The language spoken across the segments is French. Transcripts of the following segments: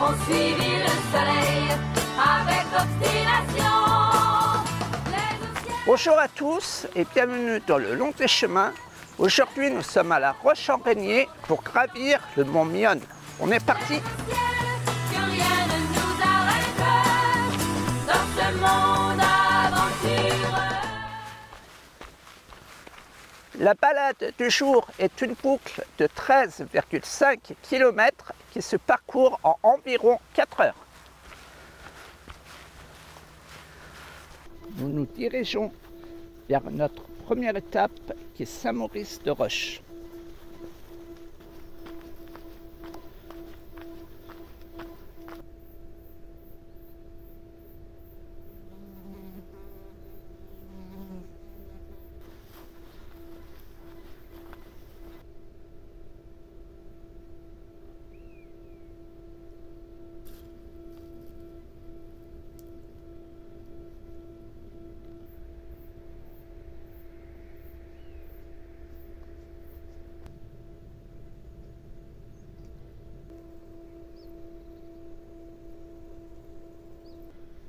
ont suivi le soleil avec obstination. Bonjour à tous et bienvenue dans le long des chemins. Aujourd'hui, nous sommes à la Roche-en-Régnier pour gravir le mont Mionne. On est parti. Que rien ne nous arrête dans ce monde aventureux. La balade du jour est une boucle de 13,5 km qui se parcourt en environ 4 heures. Nous nous dirigeons vers notre première étape qui est Saint-Maurice-de-Roche.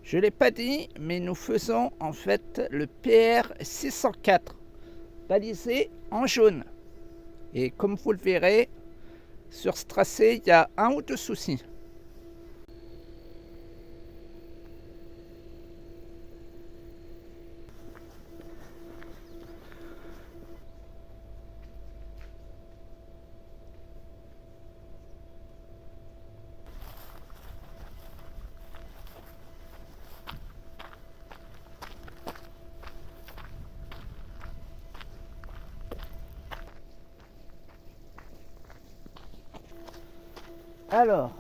Je ne l'ai pas dit, mais nous faisons en fait le PR 604, balisé en jaune. Et comme vous le verrez, sur ce tracé, il y a un ou deux soucis. Alors,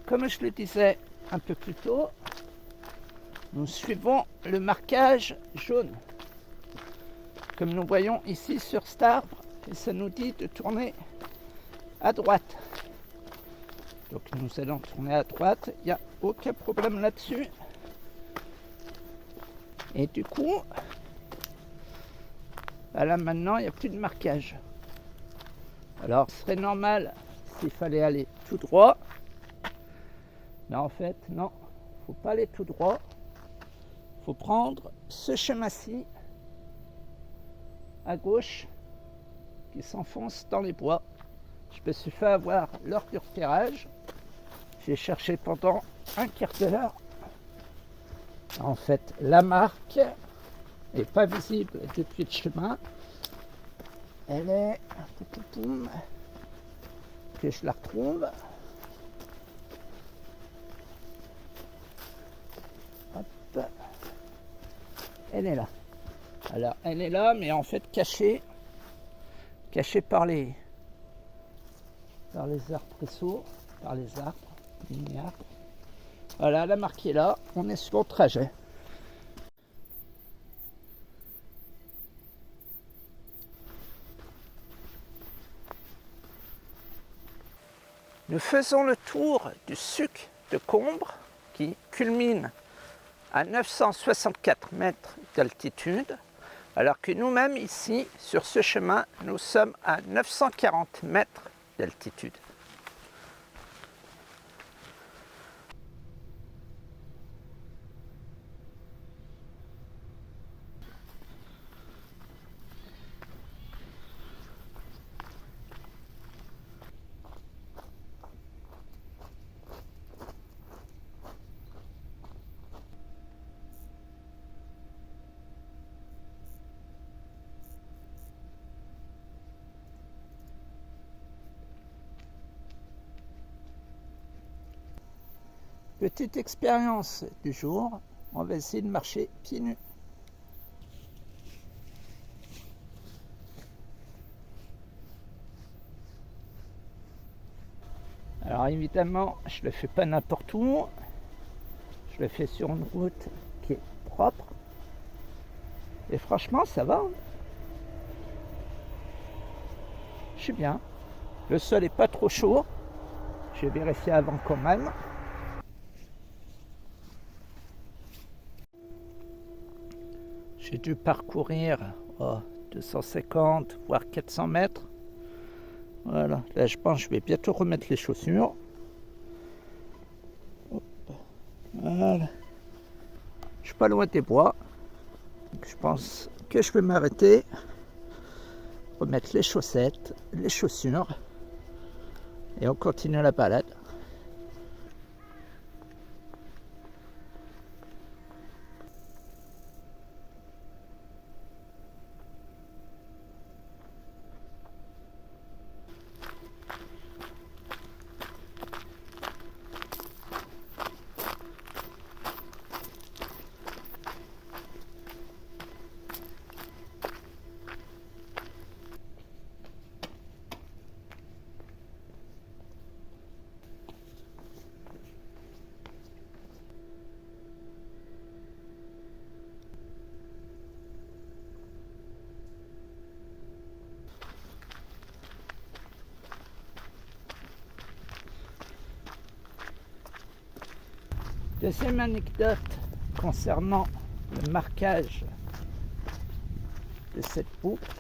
comme je le disais un peu plus tôt, nous suivons le marquage jaune. Comme nous voyons ici sur cet arbre, et ça nous dit de tourner à droite. Donc nous allons tourner à droite, il n'y a aucun problème là-dessus. Et du coup, là maintenant, il n'y a plus de marquage. Alors, ce serait normal s'il fallait aller tout droit. Mais en fait, non, il ne faut pas aller tout droit. Il faut prendre ce chemin-ci à gauche qui s'enfonce dans les bois. Je me suis fait avoir l'heure du repérage. J'ai cherché pendant un quart d'heure. En fait, la marque n'est pas visible depuis le chemin. Elle est... que je la retrouve. Hop. Elle est là. Alors, elle est là, mais en fait cachée par les arbresseaux, par les arbres, mini-arbres. Voilà, la marque est là. On est sur le trajet. Nous faisons le tour du Suc de Combre qui culmine à 964 mètres d'altitude, alors que nous-mêmes ici, sur ce chemin, nous sommes à 940 mètres d'altitude. Petite expérience du jour, on va essayer de marcher pieds nus. Alors évidemment, je ne le fais pas n'importe où, je le fais sur une route qui est propre. Et franchement, ça va. Je suis bien. Le sol n'est pas trop chaud. J'ai vérifié avant quand même. J'ai dû parcourir 250 voire 400 mètres. Voilà, là je pense que je vais bientôt remettre les chaussures. Voilà. Je suis pas loin des bois. Donc je pense que je vais m'arrêter, remettre les chaussettes, les chaussures et on continue la balade. Deuxième anecdote concernant le marquage de cette boucle,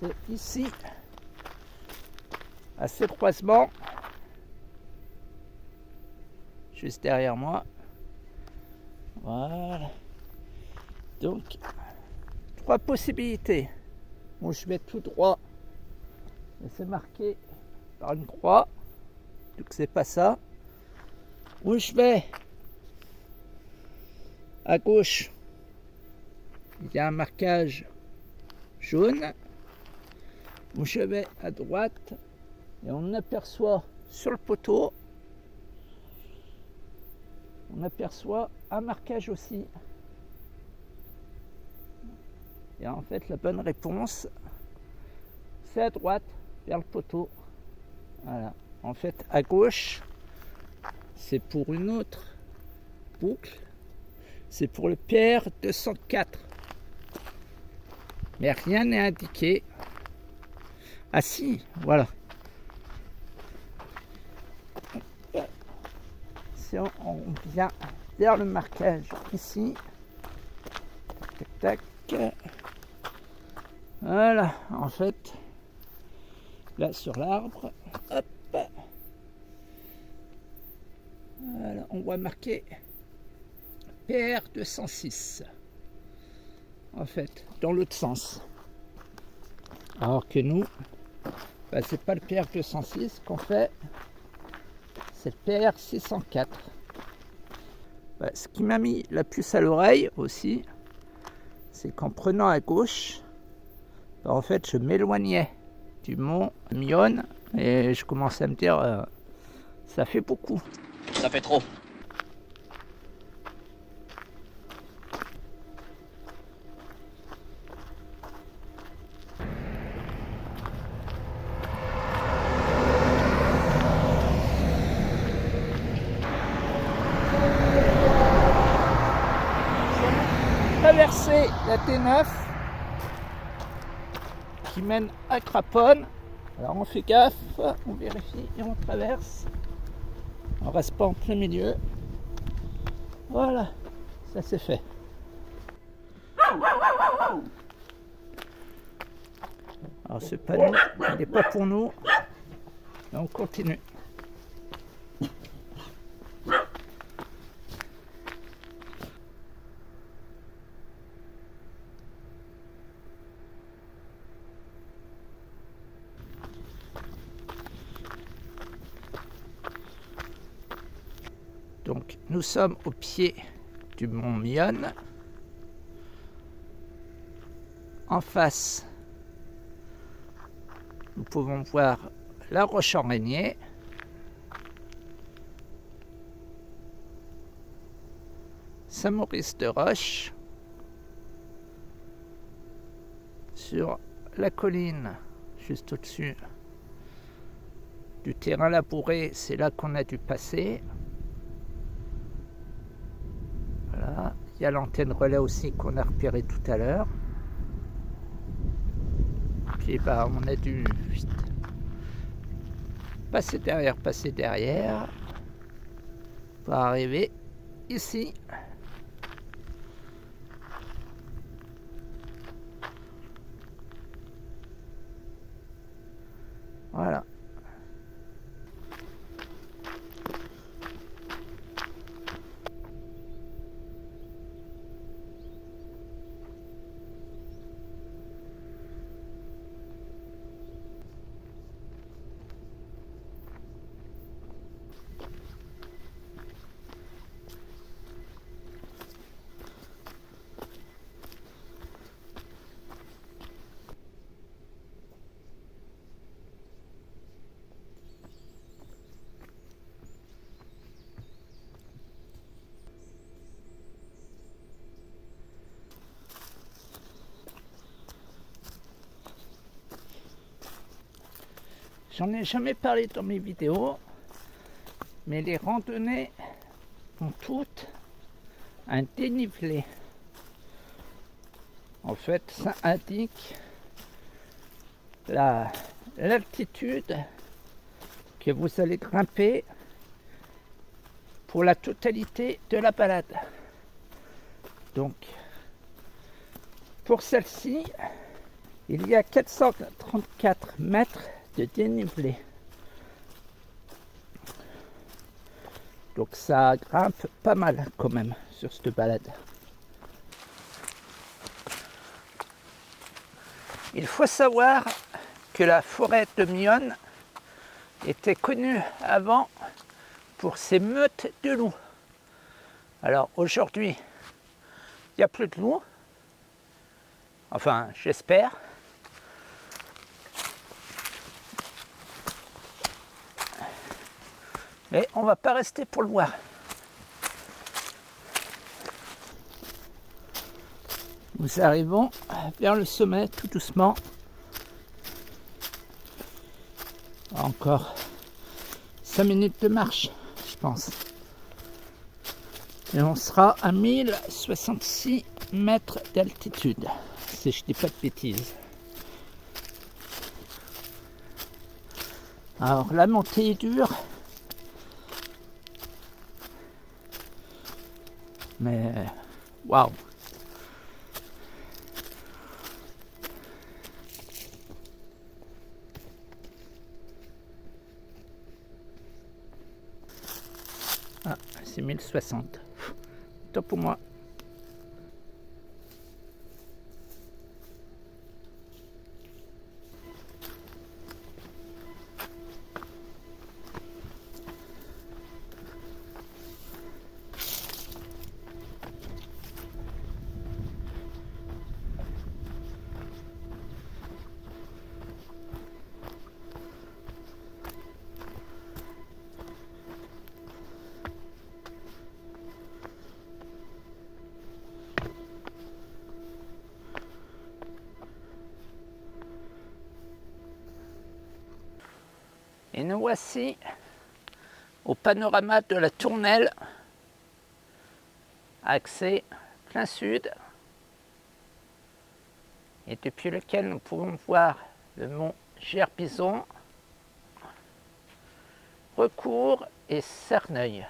c'est ici, à ce croisement, juste derrière moi. Voilà. Donc, 3 possibilités. Bon, je vais tout droit, et c'est marqué par une croix, donc c'est pas ça. Où je vais à gauche, il y a un marquage jaune. Où je vais à droite, et on aperçoit sur le poteau, on aperçoit un marquage aussi. Et en fait, la bonne réponse, c'est à droite, vers le poteau. Voilà. En fait, à gauche, c'est pour une autre boucle, c'est pour le PR 204. Mais rien n'est indiqué. Ah si, voilà. Si on vient vers le marquage ici, tac, tac. Voilà, en fait, là sur l'arbre, hop. Voilà, on voit marqué PR 206. En fait, dans l'autre sens. Alors que nous, c'est pas le PR 206 qu'on fait, c'est le PR 604. Ce qui m'a mis la puce à l'oreille aussi, c'est qu'en prenant à gauche, en fait, je m'éloignais du mont Mion et je commençais à me dire, ça fait beaucoup. Ça fait trop. Traverser la T9 qui mène à Craponne. Alors on fait gaffe, on vérifie et on traverse. On reste pas en plein milieu. Voilà, ça c'est fait. Alors ce panneau, il n'est pas pour nous. Mais on continue. Donc nous sommes au pied du mont Mion. En face, nous pouvons voir la Roche-en-Régnier. Saint-Maurice-de-Roche. Sur la colline, juste au-dessus du terrain labouré, c'est là qu'on a dû passer. Voilà, il y a l'antenne relais aussi qu'on a repérée tout à l'heure. Puis on a dû passer derrière pour arriver ici. Voilà. J'en ai jamais parlé dans mes vidéos, mais les randonnées ont toutes un dénivelé. En fait, ça indique l'altitude que vous allez grimper pour la totalité de la balade. Donc, pour celle-ci, il y a 434 mètres de dénivelé. Donc ça grimpe pas mal quand même sur cette balade. Il faut savoir que la forêt de Myonne était connue avant pour ses meutes de loups. Alors aujourd'hui, il n'y a plus de loups. Enfin, j'espère. Mais on ne va pas rester pour le voir. Nous arrivons vers le sommet tout doucement. Encore 5 minutes de marche, je pense. Et on sera à 1066 mètres d'altitude, si je ne dis pas de bêtises. Alors la montée est dure. Mais waouh! Ah, c'est 1060. Top pour moi. Et nous voici au panorama de la Tournelle, accès plein sud, et depuis lequel nous pouvons voir le mont Gerbison, Recours et Cerneuil.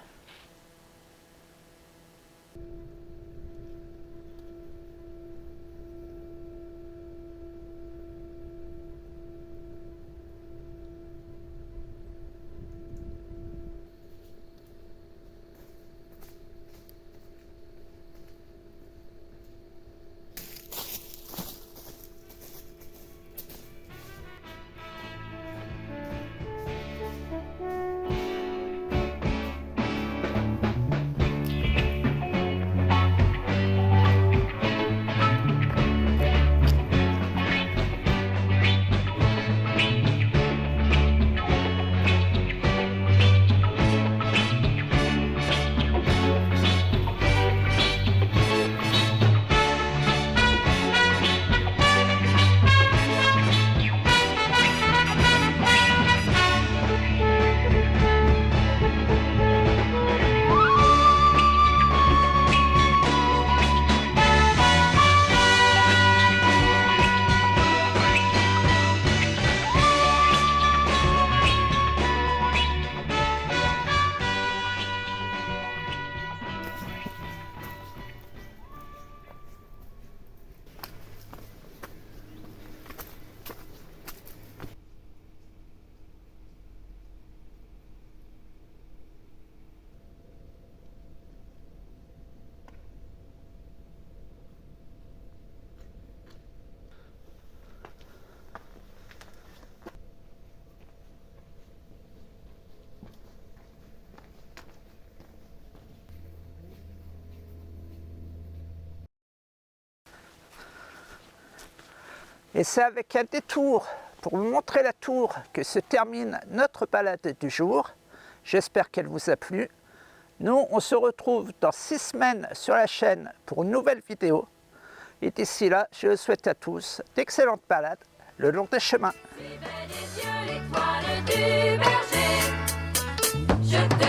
Et c'est avec un détour pour vous montrer la tour que se termine notre balade du jour. J'espère qu'elle vous a plu. Nous, on se retrouve dans 6 semaines sur la chaîne pour une nouvelle vidéo. Et d'ici là, je vous souhaite à tous d'excellentes balades le long des chemins. Si belle des yeux, l'étoile du berger. Je